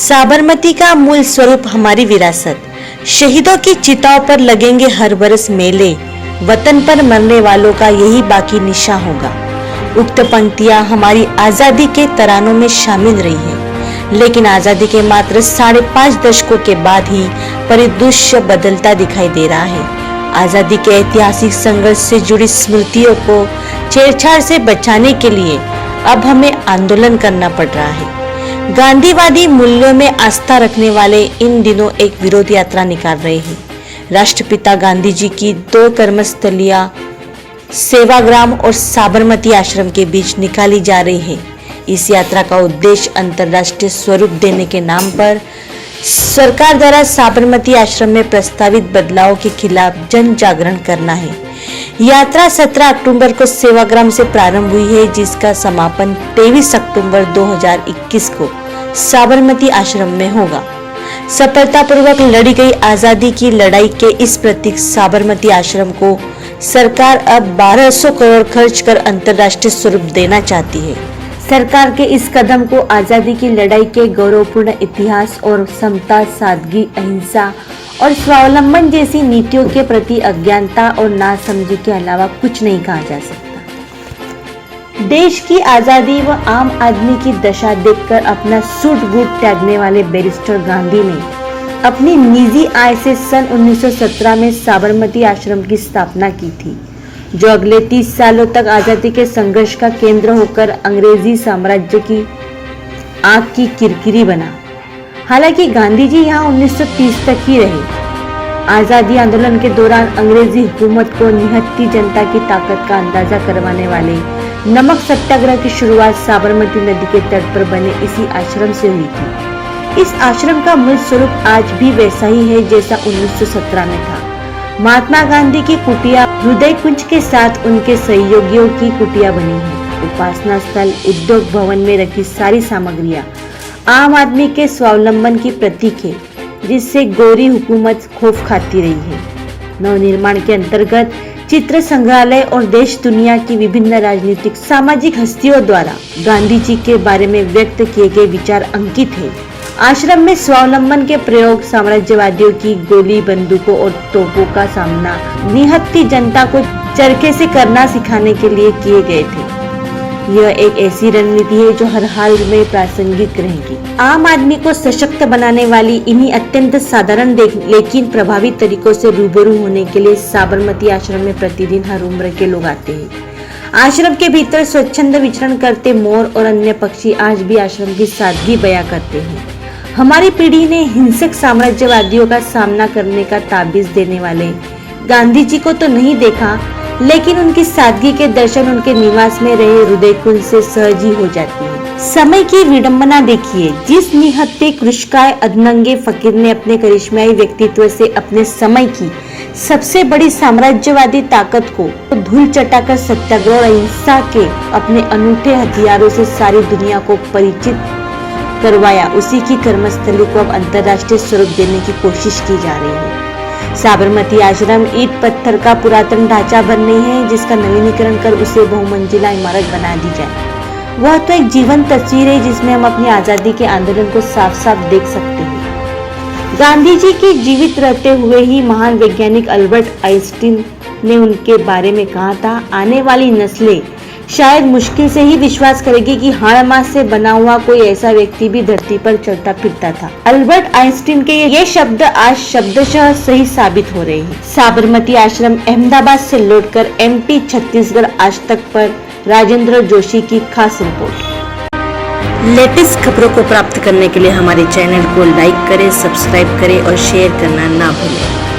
साबरमती का मूल स्वरूप हमारी विरासत। शहीदों की चिताओं पर लगेंगे हर बरस मेले, वतन पर मरने वालों का यही बाकी निशा होगा। उक्त पंक्तियां हमारी आजादी के तरानों में शामिल रही है, लेकिन आजादी के मात्र 5.5 दशकों के बाद ही परिदृश्य बदलता दिखाई दे रहा है। आजादी के ऐतिहासिक संघर्ष से जुड़ी स्मृतियों को छेड़छाड़ से बचाने के लिए अब हमें आंदोलन करना पड़ रहा है। गांधीवादी मूल्यों में आस्था रखने वाले इन दिनों एक विरोध यात्रा निकाल रहे हैं। राष्ट्रपिता गांधी जी की 2 कर्मस्थलियां सेवाग्राम और साबरमती आश्रम के बीच निकाली जा रही है। इस यात्रा का उद्देश्य अंतर्राष्ट्रीय स्वरूप देने के नाम पर सरकार द्वारा साबरमती आश्रम में प्रस्तावित बदलाव के खिलाफ जन जागरण करना है। यात्रा 17 अक्टूबर को सेवाग्राम से प्रारंभ हुई है, जिसका समापन 23 अक्टूबर 2021 को साबरमती आश्रम में होगा। सफलतापूर्वक लड़ी गई आजादी की लड़ाई के इस प्रतीक साबरमती आश्रम को सरकार अब 1200 करोड़ खर्च कर अंतर्राष्ट्रीय स्वरूप देना चाहती है। सरकार के इस कदम को आजादी की लड़ाई के गौरवपूर्ण इतिहास और समता, सादगी, अहिंसा और स्वावलंबन जैसी नीतियों के प्रति अज्ञानता और नासमझी के अलावा कुछ नहीं कहा जा सकता। देश की आजादी व आम आदमी की दशा देखकर अपना सूट बूट त्यागने वाले बैरिस्टर गांधी ने अपनी निजी आय से सन 1917 में साबरमती आश्रम की स्थापना की थी, जो अगले 30 सालों तक आजादी के संघर्ष का केंद्र होकर अंग्रेजी साम्राज्य की आग की किरकिरी बना। हालांकि गांधी जी यहाँ 1930 तक ही रहे। आजादी आंदोलन के दौरान अंग्रेजी हुकूमत को निहत्थी जनता की ताकत का अंदाजा करवाने वाले नमक सत्याग्रह की शुरुआत साबरमती नदी के तट पर बने इसी आश्रम से हुई थी। इस आश्रम का मूल स्वरूप आज भी वैसा ही है जैसा 1917 में था। महात्मा गांधी की कुटिया हृदय कुंज के साथ उनके सहयोगियों की कुटिया बनी है। उपासना स्थल, उद्योग भवन में रखी सारी सामग्रियां आम आदमी के स्वावलंबन की प्रतीक है, जिससे गोरी हुकूमत खौफ खाती रही है। नवनिर्माण के अंतर्गत चित्र संग्रहालय और देश दुनिया की विभिन्न राजनीतिक सामाजिक हस्तियों द्वारा गांधी जी के बारे में व्यक्त किए गए विचार अंकित है। आश्रम में स्वावलंबन के प्रयोग साम्राज्यवादियों की गोली, बंदूकों और तोपों का सामना निहत्थी जनता को चरखे से करना सिखाने के लिए किए गए थे। यह एक ऐसी रणनीति है जो हर हाल में प्रासंगिक रहेगी। आम आदमी को सशक्त बनाने वाली इन्हीं अत्यंत साधारण लेकिन प्रभावी तरीकों से रूबरू होने के लिए साबरमती आश्रम में प्रतिदिन हर उम्र के लोग आते हैं। आश्रम के भीतर स्वच्छंद विचरण करते मोर और अन्य पक्षी आज भी आश्रम की सादगी बयां करते हैं। हमारी पीढ़ी ने हिंसक साम्राज्यवादियों का सामना करने का ताबीज देने वाले गांधी जी को तो नहीं देखा, लेकिन उनकी सादगी के दर्शन उनके निवास में रहे हृदय कुंज से सहज ही हो जाती है। समय की विडंबना देखिए, जिस निहत्थे कृशकाय अधनंगे फकीर ने अपने करिश्माई व्यक्तित्व से अपने समय की सबसे बड़ी साम्राज्यवादी ताकत को धूल चटाकर सत्याग्रह और अहिंसा के अपने अनूठे हथियारों से सारी दुनिया को परिचित करवाया, उसी की कर्मस्थली को अब अंतर्राष्ट्रीय स्वरूप देने की कोशिश की जा रही है। साबरमती आश्रम ईंट पत्थर का पुरातन ढांचा बन नहीं है, जिसका नवीनीकरण कर उसे बहुमंजिला इमारत बना दी जाए। वह तो एक जीवंत तस्वीर है जिसमें हम अपनी आजादी के आंदोलन को साफ साफ देख सकते हैं। गांधी जी के जीवित रहते हुए ही महान वैज्ञानिक अल्बर्ट आइंस्टीन ने उनके बारे में कहा था, आने वाली नस्लें शायद मुश्किल से ही विश्वास करेगी कि हाड़ मांस से बना हुआ कोई ऐसा व्यक्ति भी धरती पर चलता फिरता था। अल्बर्ट आइंस्टीन के ये शब्द आज शब्दशः सही साबित हो रहे हैं। साबरमती आश्रम अहमदाबाद से लौटकर MP छत्तीसगढ़ आज तक पर राजेंद्र जोशी की खास रिपोर्ट। लेटेस्ट खबरों को प्राप्त करने के लिए हमारे चैनल को लाइक करें, सब्सक्राइब करें और शेयर करना ना भूलें।